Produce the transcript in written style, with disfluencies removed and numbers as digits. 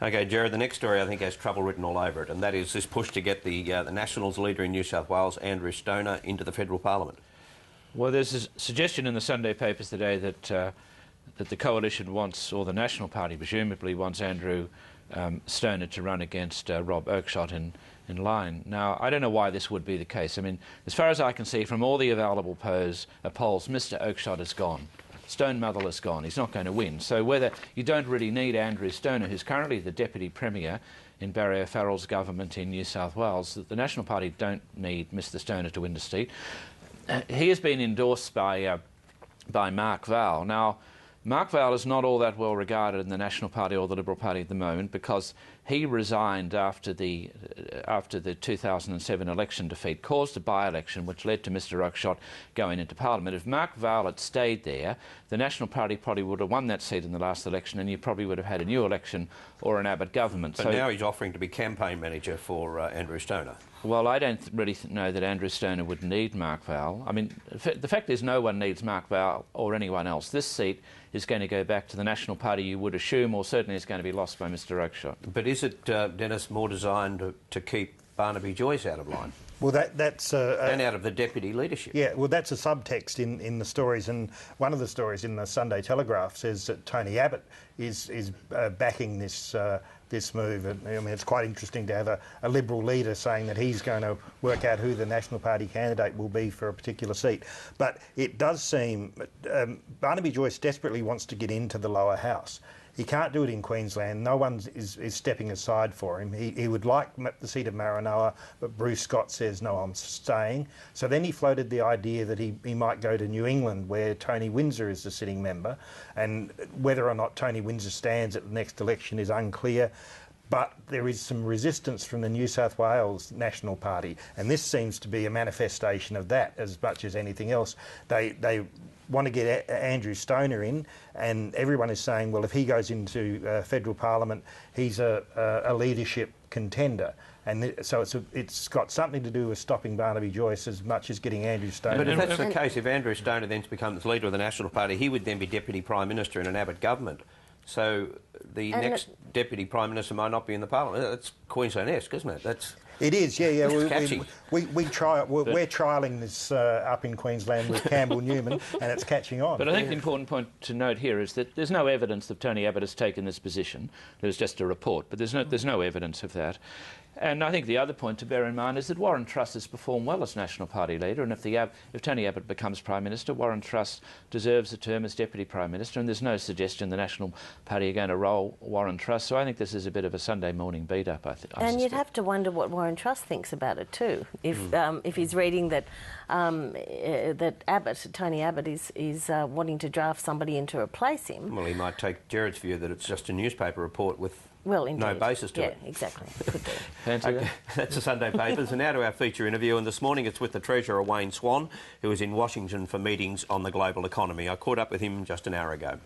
OK, Jared, the next story I think has trouble written all over it, and that is this push to get the Nationals leader in New South Wales, Andrew Stoner, into the federal parliament. Well, there's a suggestion in the Sunday papers today that that the coalition wants, or the National Party presumably wants, Andrew Stoner to run against Rob Oakeshott in line. Now, I don't know why this would be the case. I mean, as far as I can see from all the available polls, Mr Oakeshott is gone. Stone Motherl is gone. He's not going to win. So whether you don't really need Andrew Stoner, who's currently the Deputy Premier in Barry O'Farrell's government in New South Wales, the National Party don't need Mr Stoner to win the seat. He has been endorsed by Mark Vaile. Now, Mark Vaile is not all that well regarded in the National Party or the Liberal Party at the moment because he resigned after the 2007 election defeat, caused a by-election which led to Mr Oakeshott going into Parliament. If Mark Vaile had stayed there, the National Party probably would have won that seat in the last election and you probably would have had a new election or an Abbott government. But so now he's offering to be campaign manager for Andrew Stoner. Well, I don't really know that Andrew Stoner would need Mark Vaile. I mean, the fact is no one needs Mark Vaile or anyone else. This seat is going to go back to the National Party, you would assume, or certainly is going to be lost by Mr Oakeshott. But is it, Dennis, more designed to keep Barnaby Joyce out of line? Well, that's and out of the deputy leadership. Yeah, well, that's a subtext in the stories, and one of the stories in the Sunday Telegraph says that Tony Abbott is backing this move. I mean, it's quite interesting to have a Liberal leader saying that he's going to work out who the National Party candidate will be for a particular seat. But it does seem Barnaby Joyce desperately wants to get into the lower house. He can't do it in Queensland. No one is stepping aside for him. He would like the seat of Maranoa, but Bruce Scott says, no, I'm staying. So then he floated the idea that he might go to New England, where Tony Windsor is the sitting member. And whether or not Tony Windsor stands at the next election is unclear. But there is some resistance from the New South Wales National Party, and this seems to be a manifestation of that as much as anything else. They want to get Andrew Stoner in, and everyone is saying, well, if he goes into federal parliament, he's a leadership contender. And so it's got something to do with stopping Barnaby Joyce as much as getting Andrew Stoner. But if that's the case, if Andrew Stoner then becomes leader of the National Party, he would then be Deputy Prime Minister in an Abbott government. So the next Deputy Prime Minister might not be in the Parliament. That's Queensland-esque, isn't it? It is, yeah. It's catchy. We're trialling this up in Queensland with Campbell Newman, and it's catching on. But I think the important point to note here is that there's no evidence that Tony Abbott has taken this position. There's just a report, but there's no evidence of that. And I think the other point to bear in mind is that Warren Truss has performed well as National Party leader, and if Tony Abbott becomes Prime Minister, Warren Truss deserves a term as Deputy Prime Minister, and there's no suggestion the National Party are going to roll Warren Truss. So I think this is a bit of a Sunday morning beat-up, And you'd have to wonder what Warren Truss thinks about it too, if he's reading that Tony Abbott is wanting to draft somebody in to replace him. Well, he might take Jared's view that it's just a newspaper report with no basis to it. Yeah, exactly. Could be. Okay, that's the Sunday papers. And now to our feature interview. And this morning it's with the Treasurer, Wayne Swan, who is in Washington for meetings on the global economy. I caught up with him just an hour ago.